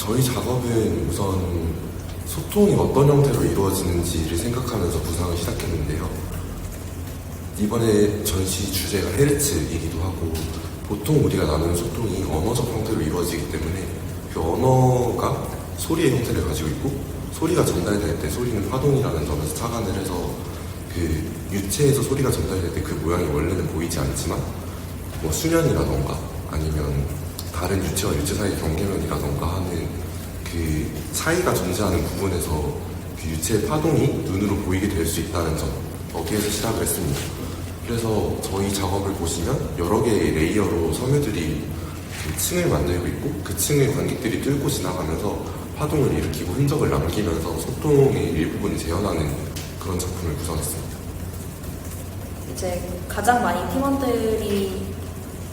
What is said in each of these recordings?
저희 작업은 우선 소통이 어떤 형태로 이루어지는지를 생각하면서 구상을 시작했는데요. 이번에 전시 주제가 헤르츠이기도 하고, 보통 우리가 나누는 소통이 언어적 형태로 이루어지기 때문에 그 언어가 소리의 형태를 가지고 있고, 소리가 전달될 때 소리는 화동이라는 점에서 착안을 해서 그 유체에서 소리가 전달될 때 그 모양이 원래는 보이지 않지만 뭐 수면이라던가 아니면 다른 유체와 유체 사이의 경계면이라던가 하는 그 차이가 존재하는 부분에서 그 유체의 파동이 눈으로 보이게 될 수 있다는 점, 거기에서 시작을 했습니다. 그래서 저희 작업을 보시면 여러 개의 레이어로 섬유들이 그 층을 만들고 있고, 그 층을 관객들이 뚫고 지나가면서 파동을 일으키고 흔적을 남기면서 소통의 일부분을 재현하는 그런 작품을 구성했습니다. 이제 가장 많이 팀원들이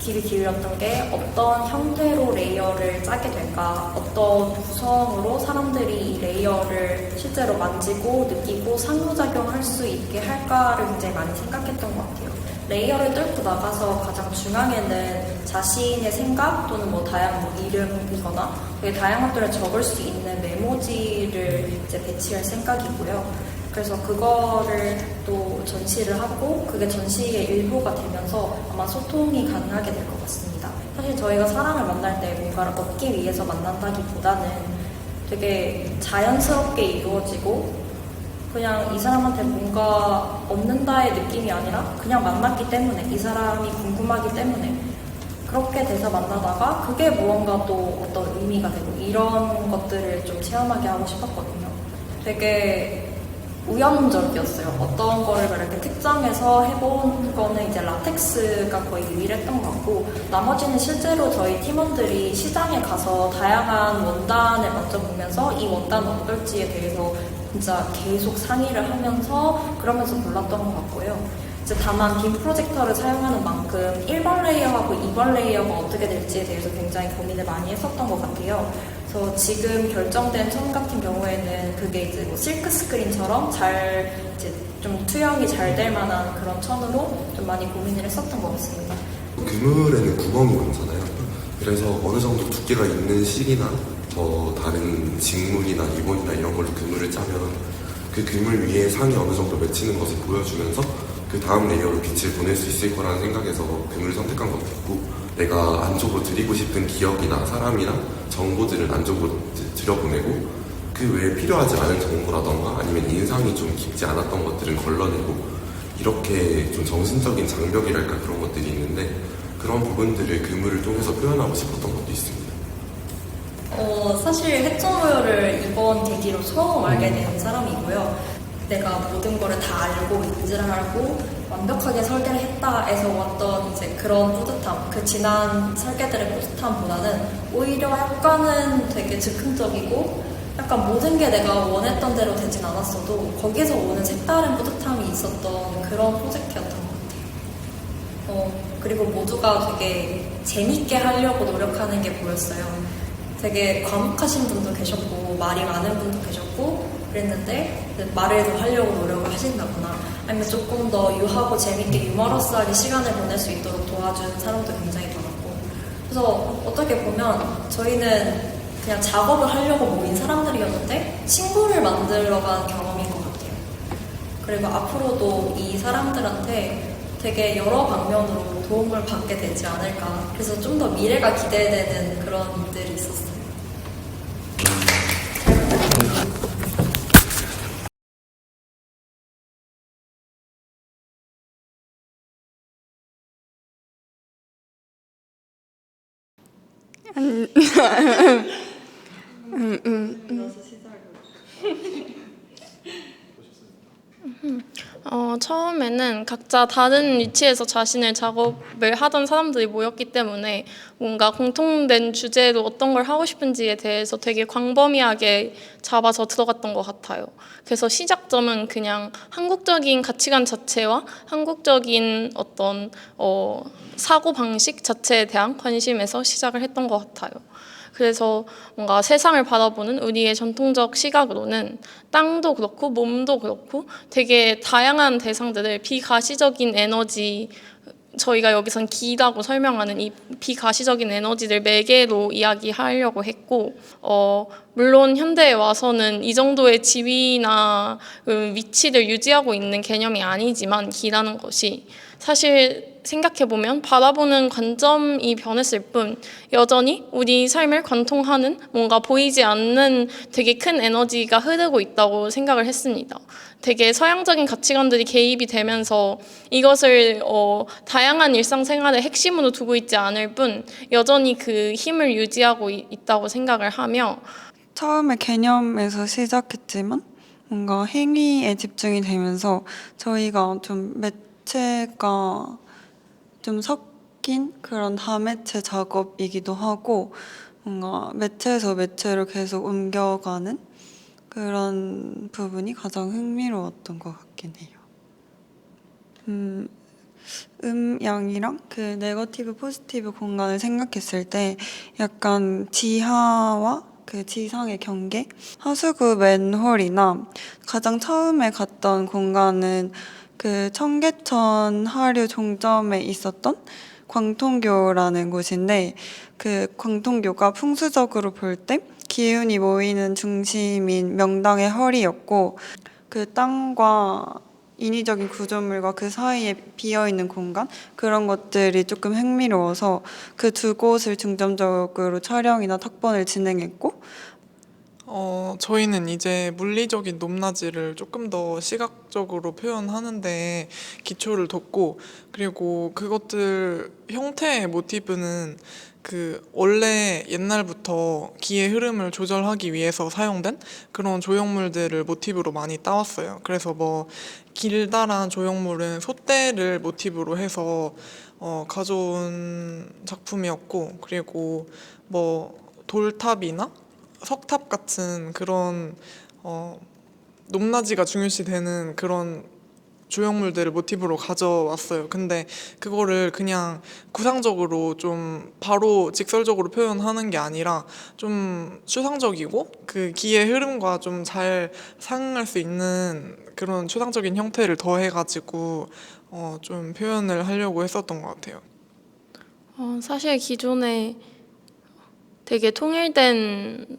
귀를 기울였던 게 어떤 형태로 레이어를 짜게 될까, 어떤 구성으로 사람들이 이 레이어를 실제로 만지고 느끼고 상호작용할 수 있게 할까를 굉장히 많이 생각했던 것 같아요. 레이어를 뚫고 나가서 가장 중앙에는 자신의 생각 또는 뭐 다양한 뭐 이름이거나 되게 다양한 것들을 적을 수 있는 메모지를 이제 배치할 생각이고요. 그래서 그거를 또 전시를 하고 그게 전시의 일부가 되면서 아마 소통이 가능하게 될 것 같습니다. 사실 저희가 사람을 만날 때 뭔가를 얻기 위해서 만난다기보다는 되게 자연스럽게 이루어지고 그냥 이 사람한테 뭔가 얻는다의 느낌이 아니라 그냥 만났기 때문에 이 사람이 궁금하기 때문에 그렇게 돼서 만나다가 그게 무언가 또 어떤 의미가 되고 이런 것들을 좀 체험하게 하고 싶었거든요. 되게 우연적이었어요. 어떤 거를 이렇게 특정해서 해본 거는 이제 라텍스가 거의 유일했던 것 같고, 나머지는 실제로 저희 팀원들이 시장에 가서 다양한 원단을 만져보면서 이 원단은 어떨지에 대해서 진짜 계속 상의를 하면서 그러면서 골랐던 것 같고요. 이제 다만 빔 프로젝터를 사용하는 만큼 1번 레이어하고 2번 레이어가 어떻게 될지에 대해서 굉장히 고민을 많이 했었던 것 같아요. 그래서 지금 결정된 천 같은 경우에는 그게 이제 뭐 실크 스크린처럼 잘 이제 좀 투영이 잘 될 만한 그런 천으로 좀 많이 고민을 했었던 것 같습니다. 그물에는 구멍이 많잖아요. 그래서 어느 정도 두께가 있는 실이나 더 다른 직물이나 리본이나 이런 걸로 그물을 짜면 그 그물 위에 상이 어느 정도 맺히는 것을 보여주면서 그 다음 레이어로 빛을 보낼 수 있을 거라는 생각에서 그물을 선택한 것 같고, 내가 안쪽으로 드리고 싶은 기억이나 사람이나 정보들을 안쪽으로 들여보내고 그 외에 필요하지 않은 정보라던가 아니면 인상이 좀 깊지 않았던 것들은 걸러내고, 이렇게 좀 정신적인 장벽이랄까 그런 것들이 있는데 그런 부분들을 그물을 통해서 표현하고 싶었던 것도 있습니다. 사실 해초모여를 이번 계기로 처음 알게 된 사람이고요. 내가 모든 거를 다 알고 인지를 하고 완벽하게 설계를 했다에서 왔던 이제 그런 뿌듯함, 그 지난 설계들의 뿌듯함보다는 오히려 약간은 되게 즉흥적이고 약간 모든 게 내가 원했던 대로 되진 않았어도 거기서 오는 색다른 뿌듯함이 있었던 그런 프로젝트였던 것 같아요. 그리고 모두가 되게 재밌게 하려고 노력하는 게 보였어요. 되게 과묵하신 분도 계셨고 말이 많은 분도 계셨고 그랬는데 말을 더 하려고 노력을 하신다거나 아니면 조금 더 유하고 재밌게 유머러스하게 시간을 보낼 수 있도록 도와준 사람도 굉장히 많았고, 그래서 어떻게 보면 저희는 그냥 작업을 하려고 모인 사람들이었는데 친구를 만들어간 경험인 것 같아요. 그리고 앞으로도 이 사람들한테 되게 여러 방면으로 도움을 받게 되지 않을까, 그래서 좀 더 미래가 기대되는 그런 일들이 있었어요. 처음에는 각자 다른 위치에서 자신의 작업을 하던 사람들이 모였기 때문에 뭔가 공통된 주제로 어떤 걸 하고 싶은지에 대해서 되게 광범위하게 잡아서 들어갔던 것 같아요. 그래서 시작점은 그냥 한국적인 가치관 자체와 한국적인 어떤 사고방식 자체에 대한 관심에서 시작을 했던 것 같아요. 그래서 뭔가 세상을 바라보는 우리의 전통적 시각으로는 땅도 그렇고 몸도 그렇고 되게 다양한 대상들을 비가시적인 에너지 저희가 여기선 기라고 설명하는 이 비가시적인 에너지들 매개로 이야기하려고 했고, 물론 현대에 와서는 이 정도의 지위나 위치를 유지하고 있는 개념이 아니지만 기라는 것이 사실 생각해보면 바라보는 관점이 변했을 뿐 여전히 우리 삶을 관통하는 뭔가 보이지 않는 되게 큰 에너지가 흐르고 있다고 생각을 했습니다. 되게 서양적인 가치관들이 개입이 되면서 이것을 다양한 일상생활의 핵심으로 두고 있지 않을 뿐 여전히 그 힘을 유지하고 있다고 생각을 하며, 처음에 개념에서 시작했지만 뭔가 행위에 집중이 되면서 저희가 좀 매체가 좀 섞인 그런 다매체 작업이기도 하고 뭔가 매체에서 매체로 계속 옮겨가는 그런 부분이 가장 흥미로웠던 것 같긴 해요. 음양이랑 그 네거티브 포지티브 공간을 생각했을 때 약간 지하와 그 지상의 경계? 하수구 맨홀이나 가장 처음에 갔던 공간은 그 청계천 하류 종점에 있었던 광통교라는 곳인데, 그 광통교가 풍수적으로 볼 때 기운이 모이는 중심인 명당의 허리였고, 그 땅과 인위적인 구조물과 그 사이에 비어있는 공간, 그런 것들이 조금 흥미로워서 그 두 곳을 중점적으로 촬영이나 탁본을 진행했고, 저희는 이제 물리적인 높낮이를 조금 더 시각적으로 표현하는데 기초를 뒀고, 그리고 그것들 형태의 모티브는 그 원래 옛날부터 기의 흐름을 조절하기 위해서 사용된 그런 조형물들을 모티브로 많이 따왔어요. 그래서 뭐 길다란 조형물은 솥대를 모티브로 해서 가져온 작품이었고, 그리고 뭐 돌탑이나 석탑 같은 그런 높낮이가 중요시되는 그런 조형물들을 모티브로 가져왔어요. 근데 그거를 그냥 구상적으로 좀 바로 직설적으로 표현하는 게 아니라 좀 추상적이고 그 기의 흐름과 좀 잘 상응할 수 있는 그런 추상적인 형태를 더해가지고 좀 표현을 하려고 했었던 것 같아요. 사실 기존에 되게 통일된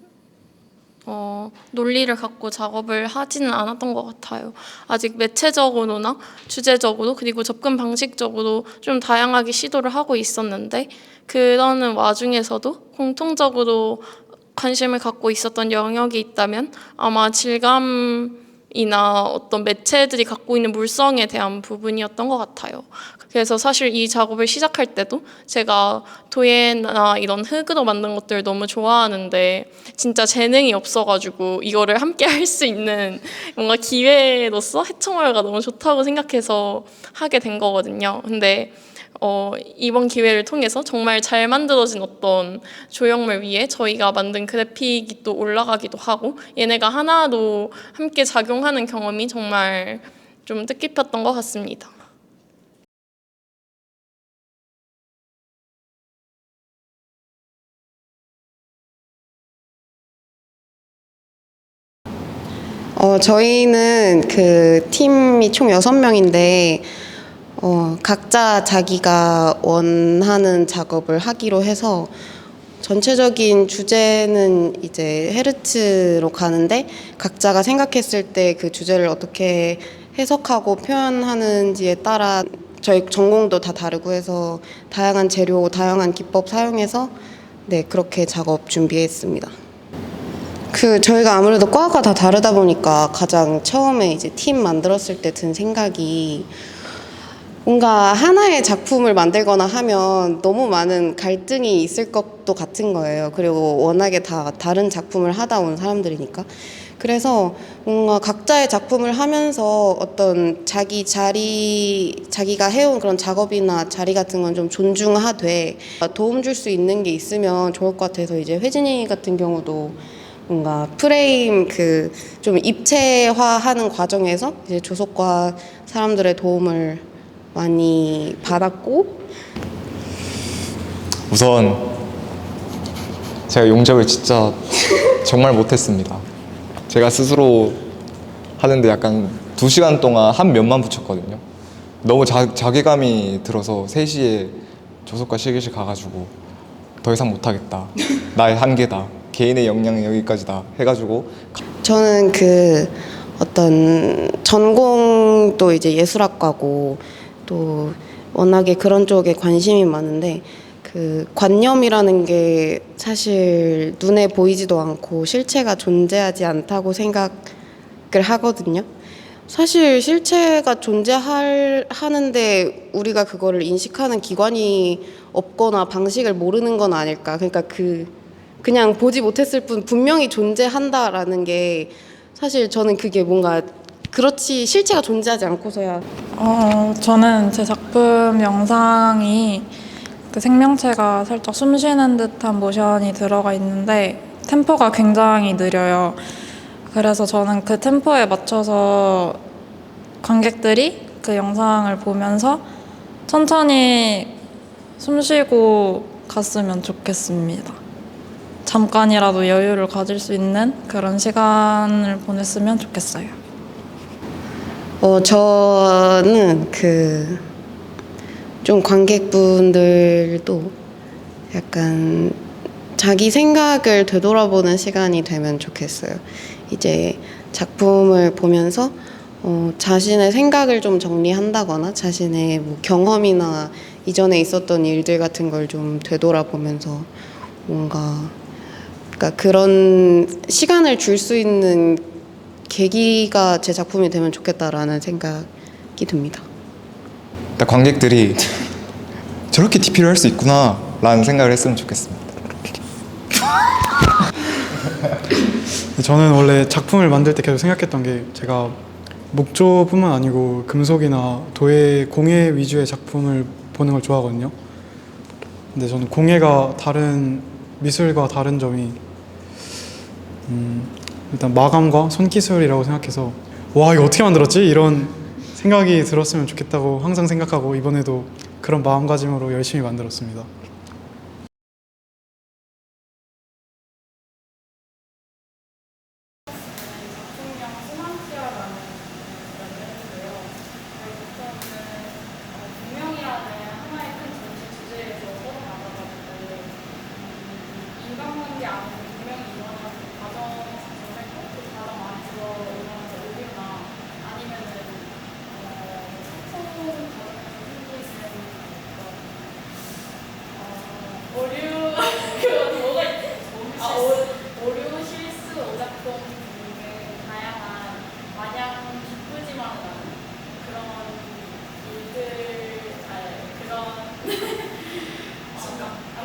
논리를 갖고 작업을 하지는 않았던 것 같아요. 아직 매체적으로나 주제적으로 그리고 접근 방식적으로 좀 다양하게 시도를 하고 있었는데, 그러는 와중에서도 공통적으로 관심을 갖고 있었던 영역이 있다면 아마 질감이나 어떤 매체들이 갖고 있는 물성에 대한 부분이었던 것 같아요. 그래서 사실 이 작업을 시작할 때도 제가 도예나 이런 흙으로 만든 것들을 너무 좋아하는데 진짜 재능이 없어가지고 이거를 함께 할 수 있는 뭔가 기회로서 해청월가 너무 좋다고 생각해서 하게 된 거거든요. 근데 이번 기회를 통해서 정말 잘 만들어진 어떤 조형물 위에 저희가 만든 그래픽이 또 올라가기도 하고 얘네가 하나로 함께 작용하는 경험이 정말 좀 뜻깊었던 것 같습니다. 저희는 그 팀이 총 6명인데 각자 자기가 원하는 작업을 하기로 해서 전체적인 주제는 이제 헤르츠로 가는데 각자가 생각했을 때 그 주제를 어떻게 해석하고 표현하는지에 따라 저희 전공도 다 다르고 해서 다양한 재료, 다양한 기법 사용해서 그렇게 작업 준비했습니다. 저희가 아무래도 과가 다 다르다 보니까 가장 처음에 이제 팀 만들었을 때 든 생각이 뭔가 하나의 작품을 만들거나 하면 너무 많은 갈등이 있을 것도 같은 거예요. 그리고 워낙에 다 다른 작품을 하다 온 사람들이니까. 그래서 뭔가 각자의 작품을 하면서 어떤 자기가 해온 그런 작업이나 자리 같은 건 좀 존중하되 도움 줄 수 있는 게 있으면 좋을 것 같아서 이제 혜진이 같은 경우도 뭔가 프레임 좀 입체화하는 과정에서 이제 조속과 사람들의 도움을 많이 받았고, 우선 제가 용접을 진짜 정말 못했습니다. 제가 스스로 하는데 약간 2시간 동안 한 면만 붙였거든요. 너무 자괴감이 들어서 3시에 조속과 실기실 가가지고 더 이상 못하겠다. 나의 한계다. 개인의 역량은 여기까지다. 해가지고 저는 그 어떤 전공도 이제 예술학과고 또 워낙에 그런 쪽에 관심이 많은데 그 관념이라는 게 사실 눈에 보이지도 않고 실체가 존재하지 않다고 생각을 하거든요. 사실 실체가 존재하는데 우리가 그거를 인식하는 기관이 없거나 방식을 모르는 건 아닐까. 그러니까 그냥 보지 못했을 뿐 분명히 존재한다라는 게 사실 저는 그게 뭔가 그렇지 실체가 존재하지 않고서야 저는 제 작품 영상이 그 생명체가 살짝 숨쉬는 듯한 모션이 들어가 있는데 템포가 굉장히 느려요. 그래서 저는 그 템포에 맞춰서 관객들이 그 영상을 보면서 천천히 숨쉬고 갔으면 좋겠습니다. 잠깐이라도 여유를 가질 수 있는 그런 시간을 보냈으면 좋겠어요. 저는 좀 관객분들도 약간 자기 생각을 되돌아보는 시간이 되면 좋겠어요. 이제 작품을 보면서 자신의 생각을 좀 정리한다거나 자신의 뭐 경험이나 이전에 있었던 일들 같은 걸 좀 되돌아보면서 뭔가 그러니까 그런 시간을 줄 수 있는 계기가 제 작품이 되면 좋겠다라는 생각이 듭니다. 일단 관객들이 저렇게 DP를 할 수 있구나 라는 생각을 했으면 좋겠습니다. 저는 원래 작품을 만들 때 계속 생각했던 게 제가 목조뿐만 아니고 금속이나 도예, 공예 위주의 작품을 보는 걸 좋아하거든요. 근데 저는 공예가 다른 미술과 다른 점이 일단 마감과 손기술이라고 생각해서 와 이거 어떻게 만들었지? 이런 생각이 들었으면 좋겠다고 항상 생각하고 이번에도 그런 마음가짐으로 열심히 만들었습니다.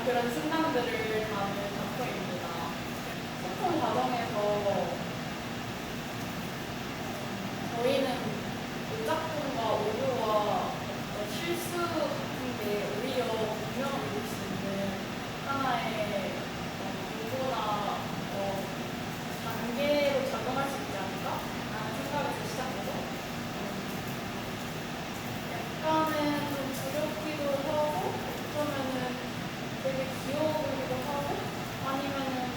그런 순간들을 담은 작품입니다. 소통 과정에서 저희는 오작품과 오류와 실수 같은 게 오히려 분명을 이룰 수 있는 하나의 요소나 단계로 작용할 수 있지 않을까? 라는 생각에서 시작해서 약간은 좀 두렵기도 하고 어쩌면은 되게 귀여워 보이기도 하고 아니면은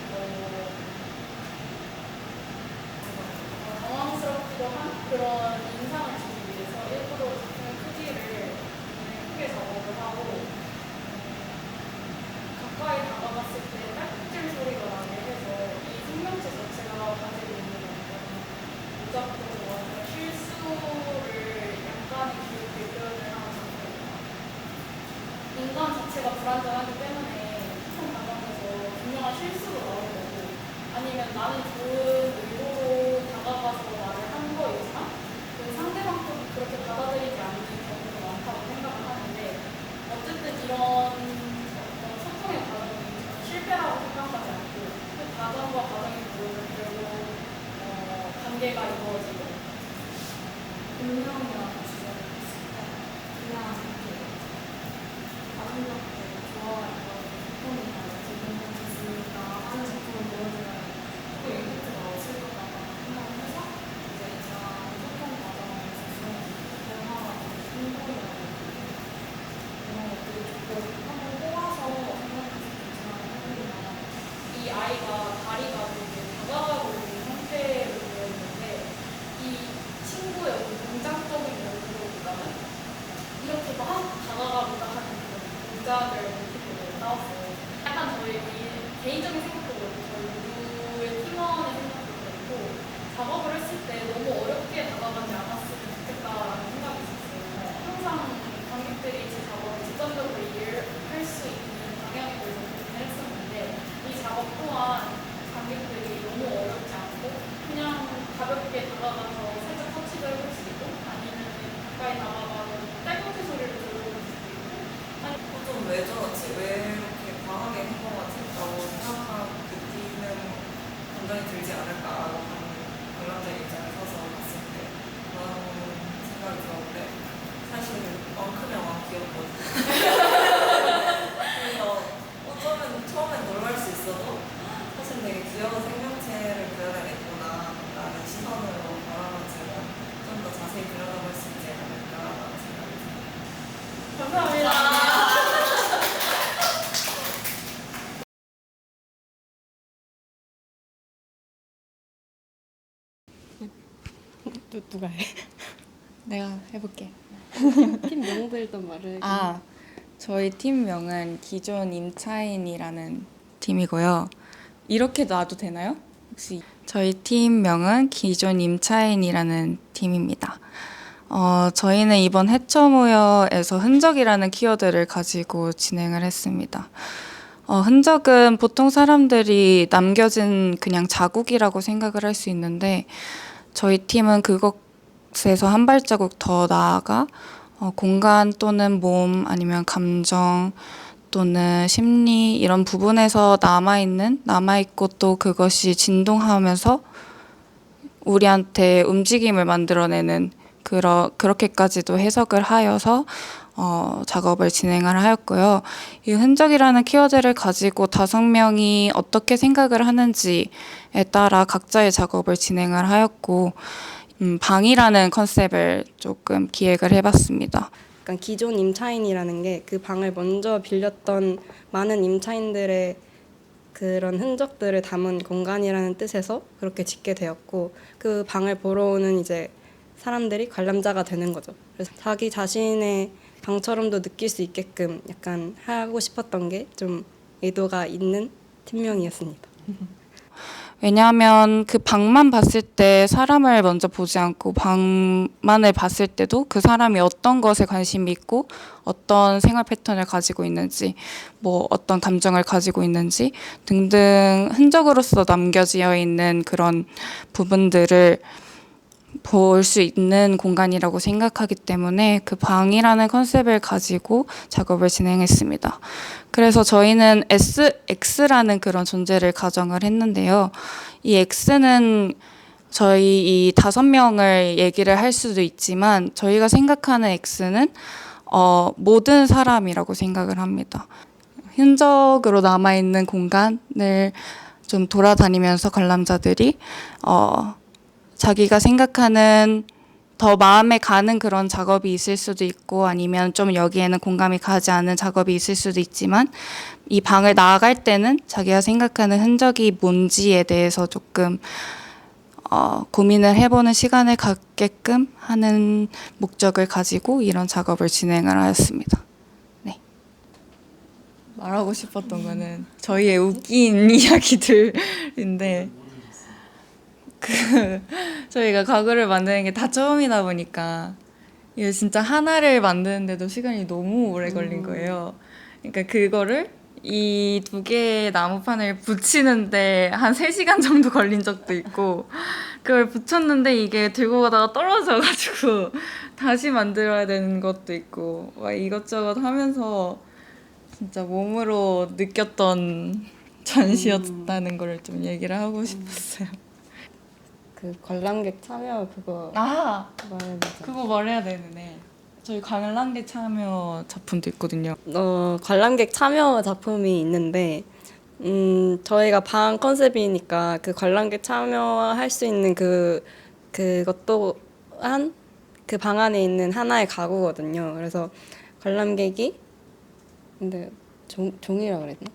당황스럽기도 한 그런 인상을 주기 위해서 일부러 작품의 크기를 굉장히 크게 작업을 하고 가까이 다가갔을 때 딸꾹질 소리가 나게 해서 이 생명체 자체가 가지고 있는 어떤 오작동과 실수를 약간의 귀엽게 표현을 하는 작품입니다. 인간 자체가 불완전하기 때문에 소통 과정에서 분명한 실수도 나올 거고 아니면 나는 좋은 의도로 다가가서 말을 한 거이지만 그 상대방 쪽이 그렇게 받아들이지 않는 경우도 많다고 생각을 하는데 어쨌든 이런 어떤 소통의 과정이 실패라고 생각하지 않고 그 과정과 과정이 모여서 결국 관계가 이루어지고 운명이라는 주제를 했을 때 그냥 이렇게 아름답게 좋아하는 작품이나 지금 있으니까 하는 작품을 보여주면 또 임팩트가 없을 거라고 생각을 해서 이제 이런 소통 과정에서 주작을 모티브로 따왔어요. 약간 저희 개인적인 생각도 그렇고 저희 모두의 팀원의 생각도 그렇고 작업을 했을 때 너무 어렵게 다가가지 않았으면 좋겠다라는 생각이 있었어요. 항상 관객들이 제 작업을 직관적으로 이해할 수 있는 방향에 대해서 고민을 했었는데 이 작업 또한 관객들이 너무 어렵지 않고 그냥 가볍게 다가가서 살짝 터치도 해볼 수 있고 아니면 가까이 다가가서 딸꾹질 소리를 들어볼 수 있고 아니 좀 왜 저러지? 왜 이렇게 과하게 한 것 같다고 생각하는 느끼는 감정이 들지 않을까라고 관람자 입장에 서서 봤을 때 그런 생각이 들었는데 사실 왕크면 왕귀였거든요. 그래서 어쩌면 처음엔 놀랄 수 있어도 사실 되게 귀여운 생명체를 그려내냈구나 라는 시선으로 바라보지만 좀 더 자세히 들여다볼 수 있지 않을까라는 생각이 듭니다. 감사합니다. 누가 해? 내가 해볼게. 팀 명들도 말을. 저희 팀명은 기존 임차인이라는 팀이고요. 이렇게 놔도 되나요? 혹시 저희 팀명은 기존 임차인이라는 팀입니다. 저희는 이번 해처모여에서 흔적이라는 키워드를 가지고 진행을 했습니다. 흔적은 보통 사람들이 남겨진 그냥 자국이라고 생각을 할 수 있는데 저희 팀은 그것에서 한 발자국 더 나아가 공간 또는 몸 아니면 감정 또는 심리 이런 부분에서 남아있고 또 그것이 진동하면서 우리한테 움직임을 만들어내는 그렇게까지도 해석을 하여서 작업을 진행을 하였고요. 이 흔적이라는 키워드를 가지고 5명이 어떻게 생각을 하는지에 따라 각자의 작업을 진행을 하였고 방이라는 컨셉을 조금 기획을 해봤습니다. 약간 기존 임차인이라는 게 그 방을 먼저 빌렸던 많은 임차인들의 그런 흔적들을 담은 공간이라는 뜻에서 그렇게 짓게 되었고 그 방을 보러 오는 이제 사람들이 관람자가 되는 거죠. 그래서 자기 자신의 방처럼도 느낄 수 있게끔 약간 하고 싶었던 게 좀 의도가 있는 팀명이었습니다. 왜냐하면 그 방만 봤을 때 사람을 먼저 보지 않고 방만을 봤을 때도 그 사람이 어떤 것에 관심이 있고 어떤 생활 패턴을 가지고 있는지 뭐 어떤 감정을 가지고 있는지 등등 흔적으로서 남겨져 있는 그런 부분들을 볼 수 있는 공간이라고 생각하기 때문에 그 방이라는 컨셉을 가지고 작업을 진행했습니다. 그래서 저희는 X라는 그런 존재를 가정을 했는데요. 이 X는 저희 이 5명을 얘기를 할 수도 있지만 저희가 생각하는 X는 모든 사람이라고 생각을 합니다. 흔적으로 남아있는 공간을 좀 돌아다니면서 관람자들이 자기가 생각하는 더 마음에 가는 그런 작업이 있을 수도 있고 아니면 좀 여기에는 공감이 가지 않는 작업이 있을 수도 있지만 이 방을 나아갈 때는 자기가 생각하는 흔적이 뭔지에 대해서 조금 고민을 해보는 시간을 갖게끔 하는 목적을 가지고 이런 작업을 진행을 하였습니다. 네. 말하고 싶었던 거는 저희의 웃긴 이야기들인데 저희가 가구를 만드는 게 다 처음이다 보니까 이거 진짜 하나를 만드는데도 시간이 너무 오래 걸린 거예요. 그러니까 그거를 이 2개의 나무판을 붙이는데 한 3시간 정도 걸린 적도 있고 그걸 붙였는데 이게 들고 가다가 떨어져가지고 다시 만들어야 되는 것도 있고 막 이것저것 하면서 진짜 몸으로 느꼈던 전시였다는 걸 좀 얘기를 하고 싶었어요. 그 관람객 참여 그거 말해야 되죠. 그거 말해야 되네. 저희 관람객 참여 작품도 있거든요. 관람객 참여 작품이 있는데 저희가 방 컨셉이니까 그 관람객 참여할 수 있는 그것 또한 그 방 안에 있는 하나의 가구거든요. 그래서 관람객이 근데 종이라 그랬나?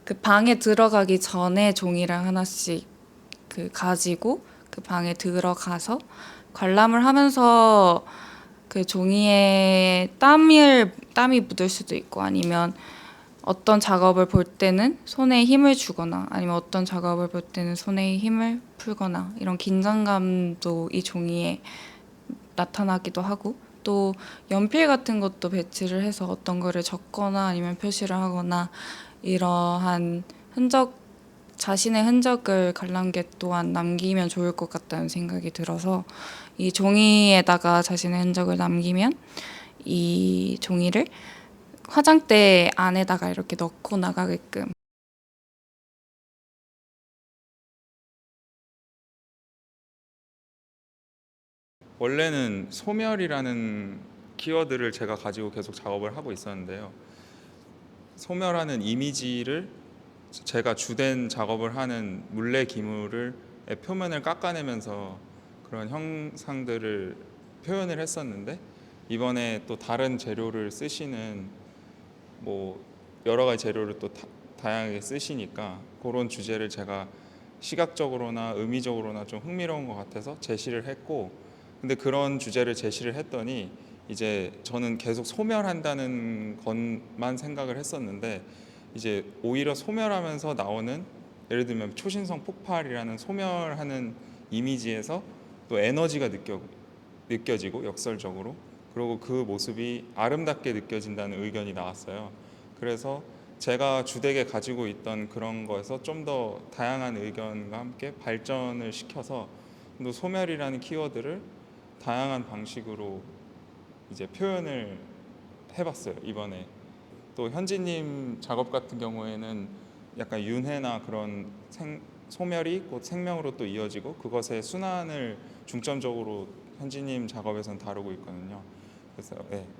그 방에 들어가기 전에 종이랑 하나씩 그 가지고 그 방에 들어가서 관람을 하면서 그 종이에 땀이 묻을 수도 있고 아니면 어떤 작업을 볼 때는 손에 힘을 주거나 아니면 어떤 작업을 볼 때는 손에 힘을 풀거나 이런 긴장감도 이 종이에 나타나기도 하고 또 연필 같은 것도 배치를 해서 어떤 거를 적거나 아니면 표시를 하거나 이러한 자신의 흔적을 관람객 또한 남기면 좋을 것 같다는 생각이 들어서 이 종이에다가 자신의 흔적을 남기면 이 종이를 화장대 안에다가 이렇게 넣고 나가게끔. 원래는 소멸이라는 키워드를 제가 가지고 계속 작업을 하고 있었는데요. 소멸하는 이미지를 제가 주된 작업을 하는 물레 기물의 표면을 깎아내면서 그런 형상들을 표현을 했었는데 이번에 또 다른 재료를 쓰시는 뭐 여러 가지 재료를 또 다양하게 쓰시니까 그런 주제를 제가 시각적으로나 의미적으로나 좀 흥미로운 것 같아서 제시를 했고 근데 그런 주제를 제시를 했더니 이제 저는 계속 소멸한다는 것만 생각을 했었는데 이제 오히려 소멸하면서 나오는 예를 들면 초신성 폭발이라는 소멸하는 이미지에서 또 에너지가 느껴지고 역설적으로 그리고 그 모습이 아름답게 느껴진다는 의견이 나왔어요. 그래서 제가 주되게 가지고 있던 그런 거에서 좀 더 다양한 의견과 함께 발전을 시켜서 또 소멸이라는 키워드를 다양한 방식으로 이제 표현을 해봤어요. 이번에 또 현지님 작업 같은 경우에는 약간 윤회나 그런 소멸이 곧 생명으로 또 이어지고 그것의 순환을 중점적으로 현지님 작업에서는 다루고 있거든요. 그래서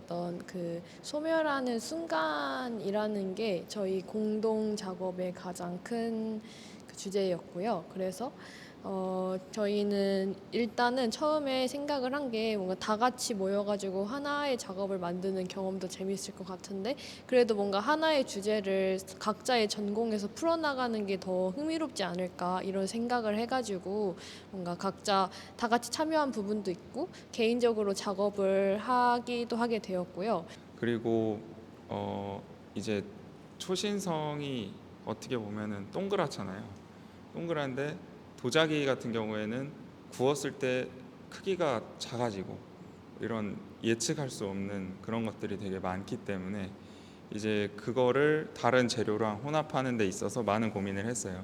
어떤 그 소멸하는 순간이라는 게 저희 공동 작업의 가장 큰 그 주제였고요. 그래서 저희는 일단은 처음에 생각을 한 게 뭔가 다 같이 모여가지고 하나의 작업을 만드는 경험도 재밌을 것 같은데 그래도 뭔가 하나의 주제를 각자의 전공에서 풀어나가는 게 더 흥미롭지 않을까 이런 생각을 해가지고 뭔가 각자 다 같이 참여한 부분도 있고 개인적으로 작업을 하기도 하게 되었고요. 그리고 이제 초신성이 어떻게 보면은 동그랗잖아요. 동그란데 도자기 같은 경우에는 구웠을 때 크기가 작아지고 이런 예측할 수 없는 그런 것들이 되게 많기 때문에 이제 그거를 다른 재료랑 혼합하는 데 있어서 많은 고민을 했어요.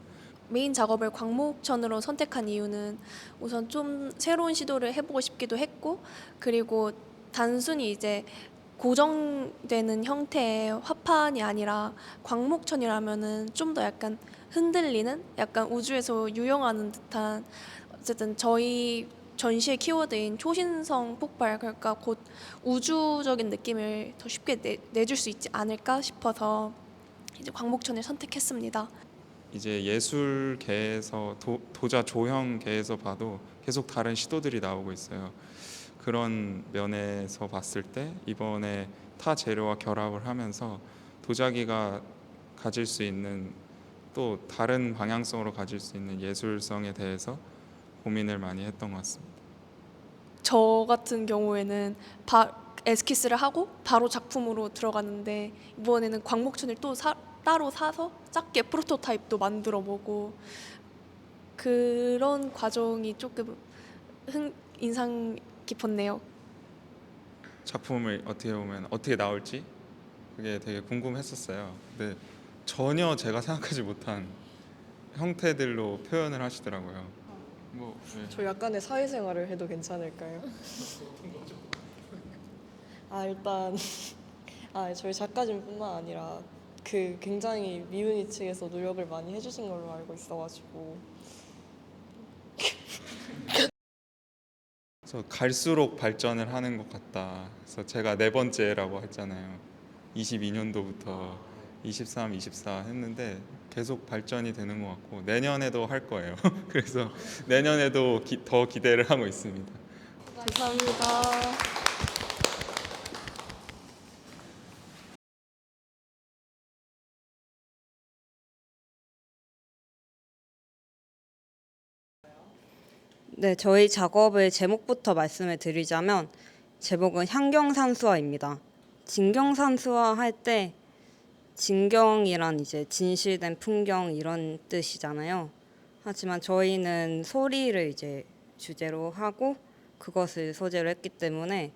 메인 작업을 광목천으로 선택한 이유는 우선 좀 새로운 시도를 해보고 싶기도 했고 그리고 단순히 이제 고정되는 형태의 화판이 아니라 광목천이라면은 좀 더 약간 흔들리는 약간 우주에서 유영하는 듯한 어쨌든 저희 전시의 키워드인 초신성 폭발 그러니까 곧 우주적인 느낌을 더 쉽게 내줄 수 있지 않을까 싶어서 이제 광목천을 선택했습니다. 이제 예술계에서 도자 조형계에서 봐도 계속 다른 시도들이 나오고 있어요. 그런 면에서 봤을 때 이번에 타 재료와 결합을 하면서 도자기가 가질 수 있는 또 다른 방향성으로 가질 수 있는 예술성에 대해서 고민을 많이 했던 것 같습니다. 저 같은 경우에는 에스키스를 하고 바로 작품으로 들어갔는데 이번에는 광목천을 또 따로 사서 작게 프로토타입도 만들어 보고 그런 과정이 조금 인상 깊었네요. 작품을 어떻게 보면 어떻게 나올지 그게 되게 궁금했었어요. 근데 전혀 제가 생각하지 못한 형태들로 표현을 하시더라고요. 저 약간의 사회생활을 해도 괜찮을까요? 일단 저희 작가진뿐만 아니라 그 굉장히 미은이 측에서 노력을 많이 해주신 걸로 알고 있어가지고 그래서 갈수록 발전을 하는 것 같다. 그래서 제가 4번째라고 했잖아요. 22년도부터 23, 24 했는데 계속 발전이 되는 것 같고 내년에도 할 거예요. 그래서 내년에도 더 기대를 하고 있습니다. 감사합니다. 네, 저희 작업의 제목부터 말씀을 드리자면 제목은 향경산수화입니다. 진경산수화 할 때 진경이란 이제 진실된 풍경 이런 뜻이잖아요. 하지만 저희는 소리를 이제 주제로 하고 그것을 소재로 했기 때문에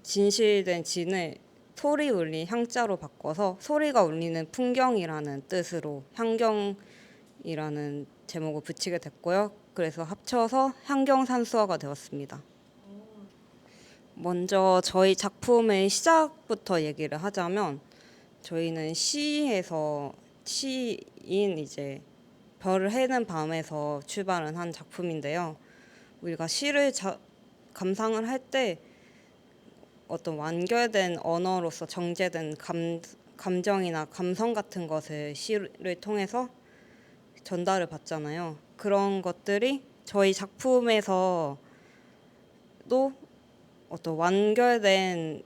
진실된 진을 소리 울린 향자로 바꿔서 소리가 울리는 풍경이라는 뜻으로 향경이라는 제목을 붙이게 됐고요. 그래서 합쳐서 향경산수화가 되었습니다. 먼저 저희 작품의 시작부터 얘기를 하자면 저희는 시인 이제 별을 해는 밤에서 출발을 한 작품인데요. 우리가 시를 감상을 할 때 어떤 완결된 언어로서 정제된 감정이나 감성 같은 것을 시를 통해서 전달을 받잖아요. 그런 것들이 저희 작품에서도 어떤 완결된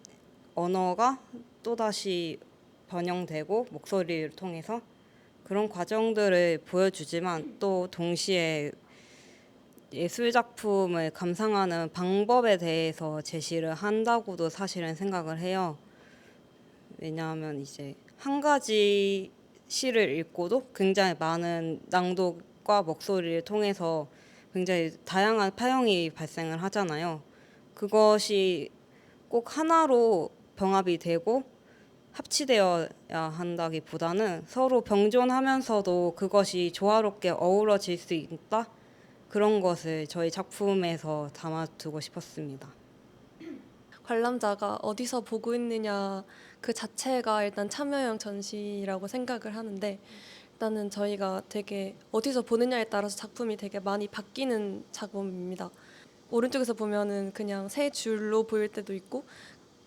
언어가 또다시 변형되고 목소리를 통해서 그런 과정들을 보여주지만 또 동시에 예술 작품을 감상하는 방법에 대해서 제시를 한다고도 사실은 생각을 해요. 왜냐하면 이제 한 가지 시를 읽고도 굉장히 많은 낭독과 목소리를 통해서 굉장히 다양한 파형이 발생을 하잖아요. 그것이 꼭 하나로 병합이 되고 합치되어야 한다기보다는 서로 병존하면서도 그것이 조화롭게 어우러질 수 있다? 그런 것을 저희 작품에서 담아두고 싶었습니다. 관람자가 어디서 보고 있느냐 그 자체가 일단 참여형 전시라고 생각을 하는데 일단은 저희가 되게 어디서 보느냐에 따라서 작품이 되게 많이 바뀌는 작품입니다. 오른쪽에서 보면은 그냥 세 줄로 보일 때도 있고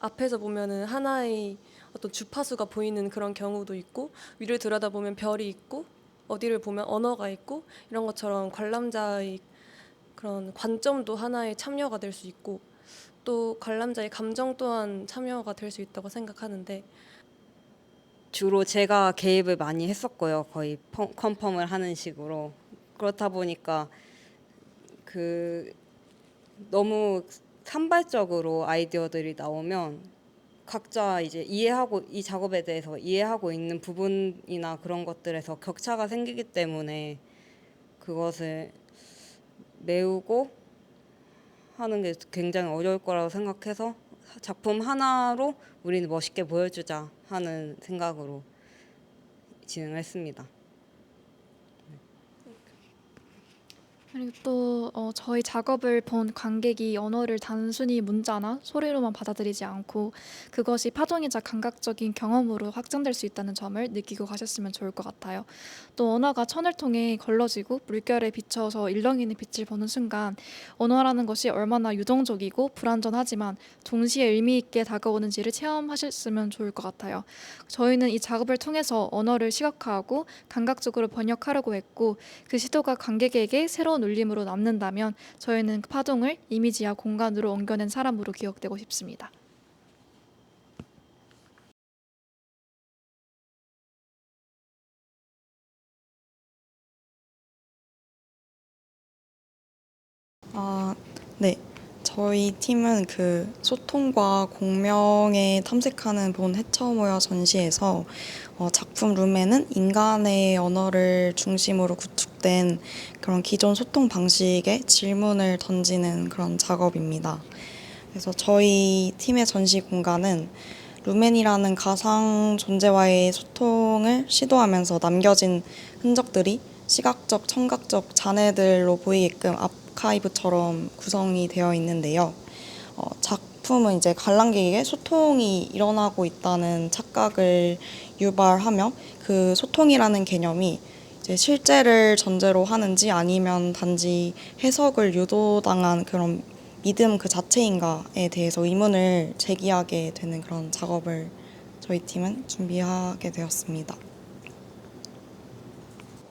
앞에서 보면은 하나의 어떤 주파수가 보이는 그런 경우도 있고 위를 들여다보면 별이 있고 어디를 보면 언어가 있고 이런 것처럼 관람자의 그런 관점도 하나의 참여가 될 수 있고 또 관람자의 감정 또한 참여가 될 수 있다고 생각하는데 주로 제가 개입을 많이 했었고요. 거의 컨펌을 하는 식으로. 그렇다 보니까 너무 산발적으로 아이디어들이 나오면 각자 이제 이 작업에 대해서 이해하고 있는 부분이나 그런 것들에서 격차가 생기기 때문에 그것을 메우고 하는 게 굉장히 어려울 거라고 생각해서 작품 하나로 우리는 멋있게 보여주자 하는 생각으로 진행을 했습니다. 그리고 또 저희 작업을 본 관객이 언어를 단순히 문자나 소리로만 받아들이지 않고 그것이 파동이자 감각적인 경험으로 확장될 수 있다는 점을 느끼고 가셨으면 좋을 것 같아요. 또 언어가 천을 통해 걸러지고 물결에 비춰서 일렁이는 빛을 보는 순간 언어라는 것이 얼마나 유동적이고 불완전하지만 동시에 의미 있게 다가오는지를 체험하셨으면 좋을 것 같아요. 저희는 이 작업을 통해서 언어를 시각화하고 감각적으로 번역하려고 했고 그 시도가 관객에게 새로운 울림으로 남는다면 저희는 그 파동을 이미지와 공간으로 옮겨낸 사람으로 기억되고 싶습니다. 네. 저희 팀은 그 소통과 공명에 탐색하는 본 해쳐 모여 전시에서 작품 룸에는 인간의 언어를 중심으로 구축된 그런 기존 소통 방식의 질문을 던지는 그런 작업입니다. 그래서 저희 팀의 전시 공간은 루멘이라는 가상 존재와의 소통을 시도하면서 남겨진 흔적들이 시각적, 청각적 잔해들로 보이게끔 아카이브처럼 구성이 되어 있는데요. 작품은 이제 관람객에게 소통이 일어나고 있다는 착각을 유발하며 그 소통이라는 개념이 이제 실제를 전제로 하는지 아니면 단지 해석을 유도당한 그런 믿음 그 자체인가에 대해서 의문을 제기하게 되는 그런 작업을 저희 팀은 준비하게 되었습니다.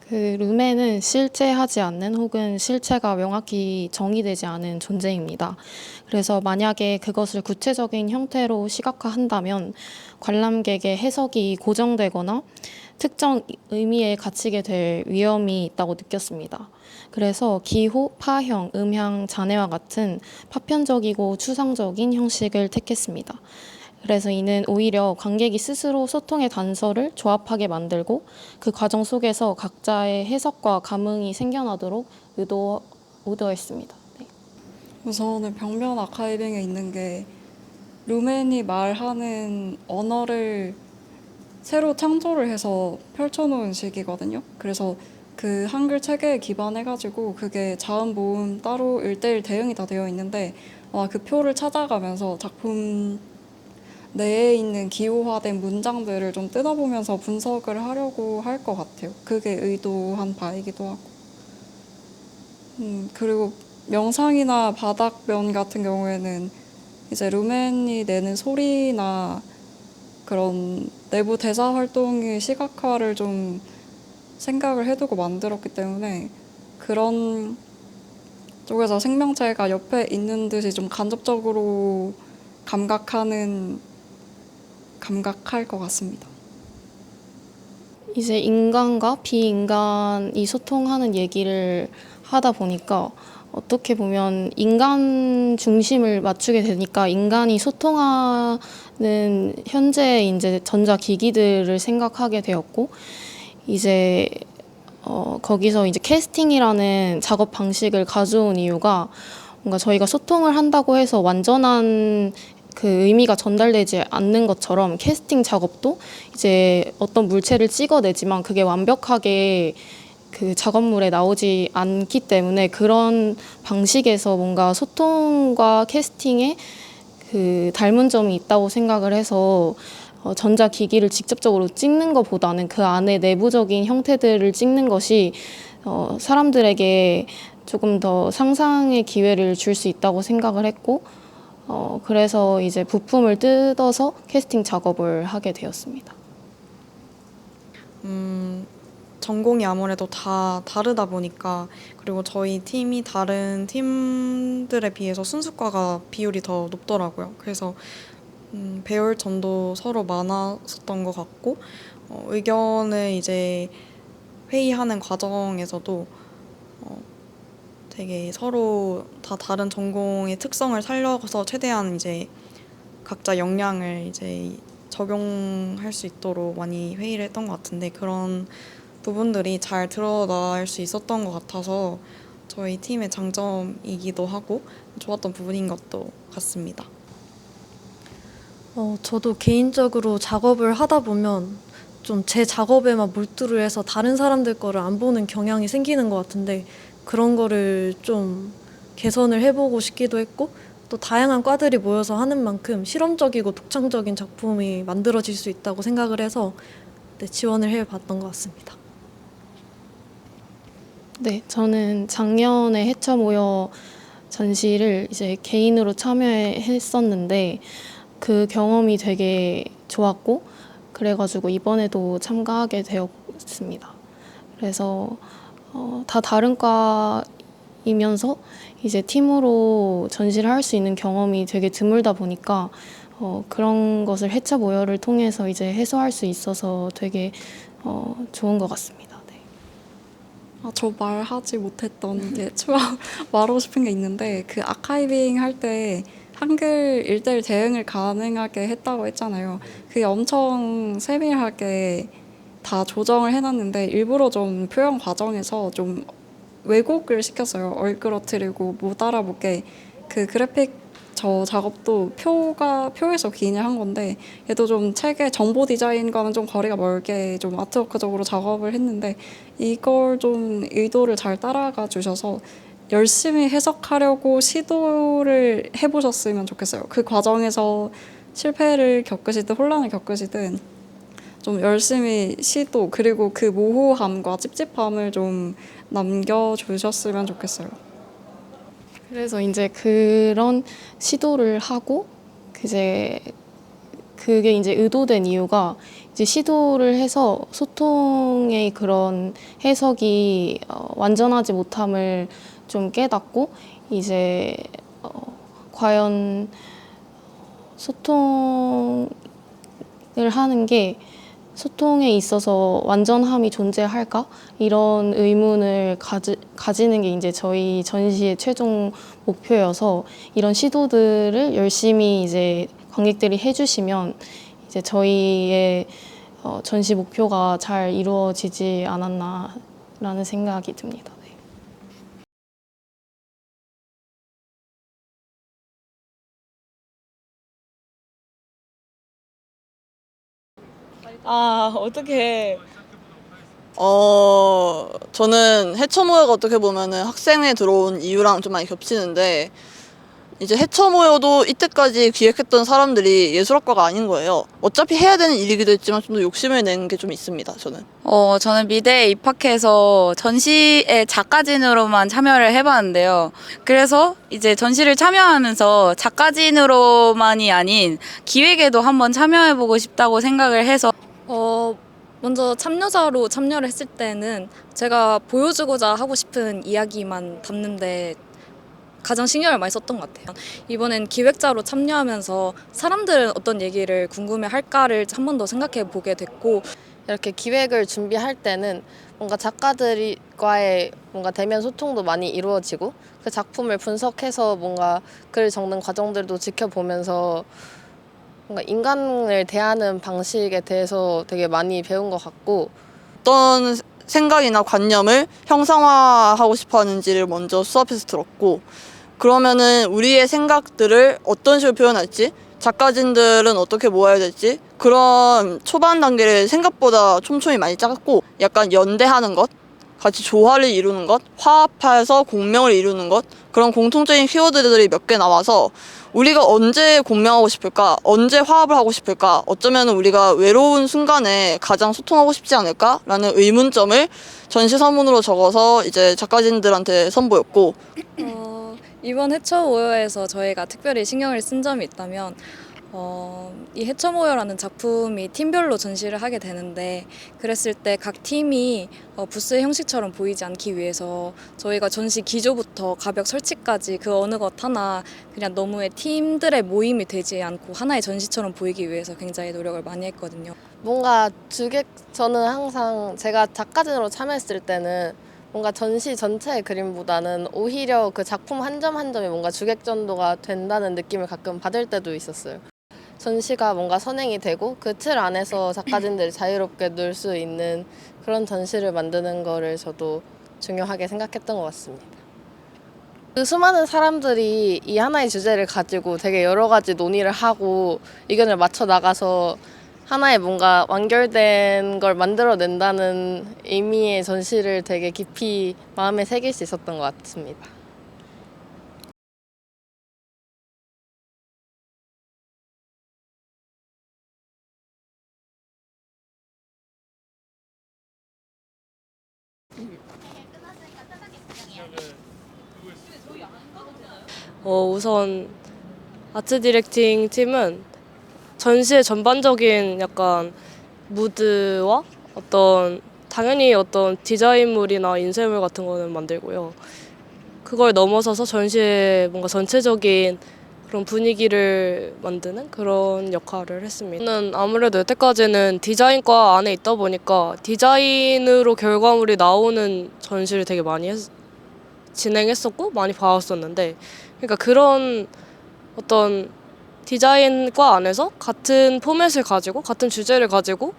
그 루멘은 실체하지 않는 혹은 실체가 명확히 정의되지 않은 존재입니다. 그래서 만약에 그것을 구체적인 형태로 시각화한다면 관람객의 해석이 고정되거나 특정 의미에 갇히게 될 위험이 있다고 느꼈습니다. 그래서 기호, 파형, 음향, 잔해와 같은 파편적이고 추상적인 형식을 택했습니다. 그래서 이는 오히려 관객이 스스로 소통의 단서를 조합하게 만들고 그 과정 속에서 각자의 해석과 감흥이 생겨나도록 의도했습니다. 네. 우선은 벽면 아카이빙에 있는 게 루멘이 말하는 언어를 새로 창조를 해서 펼쳐놓은 식이거든요. 그래서 그 한글 체계에 기반해가지고 그게 자음, 모음 따로 1:1 대응이 다 되어 있는데 그 표를 찾아가면서 작품 내에 있는 기호화된 문장들을 좀 뜯어보면서 분석을 하려고 할 것 같아요. 그게 의도한 바이기도 하고. 그리고 명상이나 바닥면 같은 경우에는 이제 루멘이 내는 소리나 그런 내부 대사 활동의 시각화를 좀 생각을 해두고 만들었기 때문에 그런 쪽에서 생명체가 옆에 있는 듯이 좀 간접적으로 감각할 것 같습니다. 이제 인간과 비인간이 소통하는 얘기를 하다 보니까 어떻게 보면 인간 중심을 맞추게 되니까 인간이 소통하는 현재 이제 전자기기들을 생각하게 되었고 이제 거기서 이제 캐스팅이라는 작업 방식을 가져온 이유가 뭔가 저희가 소통을 한다고 해서 완전한 그 의미가 전달되지 않는 것처럼 캐스팅 작업도 이제 어떤 물체를 찍어내지만 그게 완벽하게 그 작업물에 나오지 않기 때문에 그런 방식에서 뭔가 소통과 캐스팅에 그 닮은 점이 있다고 생각을 해서 전자기기를 직접적으로 찍는 것보다는 그 안에 내부적인 형태들을 찍는 것이 사람들에게 조금 더 상상의 기회를 줄 수 있다고 생각을 했고 그래서 이제 부품을 뜯어서 캐스팅 작업을 하게 되었습니다. 전공이 아무래도 다 다르다 보니까 그리고 저희 팀이 다른 팀들에 비해서 순수과가 비율이 더 높더라고요. 그래서 배울 점도 서로 많았었던 것 같고 의견을 이제 회의하는 과정에서도 되게 서로 다 다른 전공의 특성을 살려서 최대한 이제 각자 역량을 이제 적용할 수 있도록 많이 회의를 했던 것 같은데 그런 부분들이 잘 드러날 수 있었던 것 같아서 저희 팀의 장점이기도 하고 좋았던 부분인 것도 같습니다. 저도 개인적으로 작업을 하다 보면 좀 제 작업에만 몰두를 해서 다른 사람들 거를 안 보는 경향이 생기는 것 같은데 그런 거를 좀 개선을 해보고 싶기도 했고 또 다양한 과들이 모여서 하는 만큼 실험적이고 독창적인 작품이 만들어질 수 있다고 생각을 해서 지원을 해봤던 것 같습니다. 네, 저는 작년에 해쳐 모여 전시를 이제 개인으로 참여했었는데 그 경험이 되게 좋았고 그래가지고 이번에도 참가하게 되었습니다. 그래서 다 다른 과이면서 이제 팀으로 전시를 할 수 있는 경험이 되게 드물다 보니까 그런 것을 해쳐 모여를 통해서 이제 해소할 수 있어서 되게 좋은 것 같습니다. 저 말하지 못했던 게 추가 말하고 싶은 게 있는데 그 아카이빙 할 때 한글 1:1 대응을 가능하게 했다고 했잖아요. 그게 엄청 세밀하게 다 조정을 해놨는데 일부러 좀 표현 과정에서 좀 왜곡을 시켰어요. 얼그러뜨리고 못 알아보게. 그 그래픽 저 작업도 표에서 기인을 한 건데 얘도 좀 책의 정보 디자인과는 좀 거리가 멀게 좀 아트워크적으로 작업을 했는데 이걸 좀 의도를 잘 따라가 주셔서 열심히 해석하려고 시도를 해보셨으면 좋겠어요. 그 과정에서 실패를 겪으시든 혼란을 겪으시든 좀 열심히 시도 그리고 그 모호함과 찝찝함을 좀 남겨주셨으면 좋겠어요. 그래서 이제 그런 시도를 하고 이제 그게 이제 의도된 이유가 이제 시도를 해서 소통의 그런 해석이 완전하지 못함을 좀 깨닫고 이제 과연 소통을 하는 게 소통에 있어서 완전함이 존재할까? 이런 의문을 가지는 게 이제 저희 전시의 최종 목표여서 이런 시도들을 열심히 이제 관객들이 해주시면 이제 저희의 전시 목표가 잘 이루어지지 않았나라는 생각이 듭니다. 어떻게 저는 해처모여가 어떻게 보면은 학생회 들어온 이유랑 좀 많이 겹치는데 이제 해처모여도 이때까지 기획했던 사람들이 예술학과가 아닌 거예요. 어차피 해야 되는 일이기도 했지만 좀 더 욕심을 내는 게 좀 있습니다, 저는. 저는 미대에 입학해서 전시에 작가진으로만 참여를 해봤는데요. 그래서 이제 전시를 참여하면서 작가진으로만이 아닌 기획에도 한번 참여해보고 싶다고 생각을 해서 먼저 참여자로 참여를 했을 때는 제가 보여주고자 하고 싶은 이야기만 담는데 가장 신경을 많이 썼던 것 같아요. 이번엔 기획자로 참여하면서 사람들은 어떤 얘기를 궁금해할까를 한 번 더 생각해 보게 됐고 이렇게 기획을 준비할 때는 뭔가 작가들과의 뭔가 대면 소통도 많이 이루어지고 그 작품을 분석해서 뭔가 글을 적는 과정들도 지켜보면서 뭔가 인간을 대하는 방식에 대해서 되게 많이 배운 것 같고 어떤 생각이나 관념을 형상화하고 싶어 하는지를 먼저 수업에서 들었고 그러면은 우리의 생각들을 어떤 식으로 표현할지 작가진들은 어떻게 모아야 될지 그런 초반 단계를 생각보다 촘촘히 많이 짜갔고 약간 연대하는 것 같이 조화를 이루는 것 화합해서 공명을 이루는 것 그런 공통적인 키워드들이 몇 개 나와서 우리가 언제 공명하고 싶을까 언제 화합을 하고 싶을까 어쩌면 우리가 외로운 순간에 가장 소통하고 싶지 않을까라는 의문점을 전시 서문으로 적어서 이제 작가진들한테 선보였고 이번 해처모여에서 저희가 특별히 신경을 쓴 점이 있다면 이 해처모여라는 작품이 팀별로 전시를 하게 되는데 그랬을 때 각 팀이 부스의 형식처럼 보이지 않기 위해서 저희가 전시 기조부터 가벽 설치까지 그 어느 것 하나 그냥 너무의 팀들의 모임이 되지 않고 하나의 전시처럼 보이기 위해서 굉장히 노력을 많이 했거든요. 뭔가 저는 항상 제가 작가진으로 참여했을 때는 뭔가 전시 전체의 그림보다는 오히려 그 작품 한 점 한 점이 뭔가 주객전도가 된다는 느낌을 가끔 받을 때도 있었어요. 전시가 뭔가 선행이 되고 그 틀 안에서 작가진들이 자유롭게 놀 수 있는 그런 전시를 만드는 거를 저도 중요하게 생각했던 것 같습니다. 그 수많은 사람들이 이 하나의 주제를 가지고 되게 여러 가지 논의를 하고 의견을 맞춰 나가서 하나의 뭔가 완결된 걸 만들어낸다는 의미의 전시를 되게 깊이 마음에 새길 수 있었던 것 같습니다. 우선 아트 디렉팅 팀은 전시의 전반적인 약간 무드와 당연히 어떤 디자인물이나 인쇄물 같은 거는 만들고요. 그걸 넘어서서 전시의 뭔가 전체적인 그런 분위기를 만드는 그런 역할을 했습니다. 저는 아무래도 여태까지는 디자인과 안에 있다 보니까 디자인으로 결과물이 나오는 전시를 되게 많이 진행했었고 많이 봐왔었는데 그러니까 그런 어떤 디자인과 안에서 같은 포맷을 가지고 같은 주제를 가지고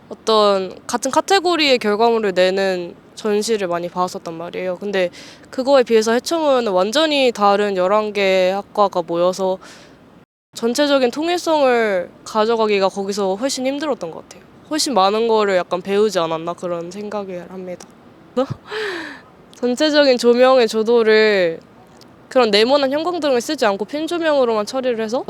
어떤 같은 카테고리의 결과물을 내는 전시를 많이 봐왔었단 말이에요. 근데 그거에 비해서 해처모여는 완전히 다른 11개 학과가 모여서 전체적인 통일성을 가져가기가 거기서 훨씬 힘들었던 것 같아요. 훨씬 많은 거를 약간 배우지 않았나 그런 생각을 합니다. 전체적인 조명의 조도를 그런 네모난 형광등을 쓰지 않고 핀 조명으로만 처리를 해서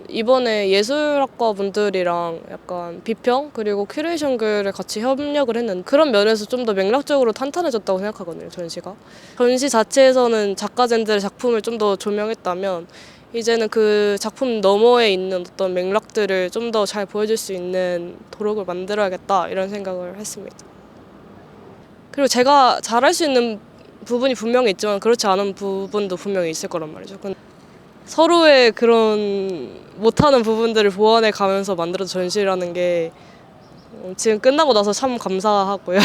이번에 예술학과 분들이랑 약간 비평 그리고 큐레이션 글을 같이 협력을 했는데 그런 면에서 좀 더 맥락적으로 탄탄해졌다고 생각하거든요, 전시가. 전시 자체에서는 작가진들의 작품을 좀 더 조명했다면 이제는 그 작품 너머에 있는 어떤 맥락들을 좀 더 잘 보여줄 수 있는 도록을 만들어야겠다 이런 생각을 했습니다. 그리고 제가 잘할 수 있는 부분이 분명히 있지만 그렇지 않은 부분도 분명히 있을 거란 말이죠. 서로의 그런 못하는 부분들을 보완해 가면서 만들어진 전시라는 게 지금 끝나고 나서 참 감사하고요.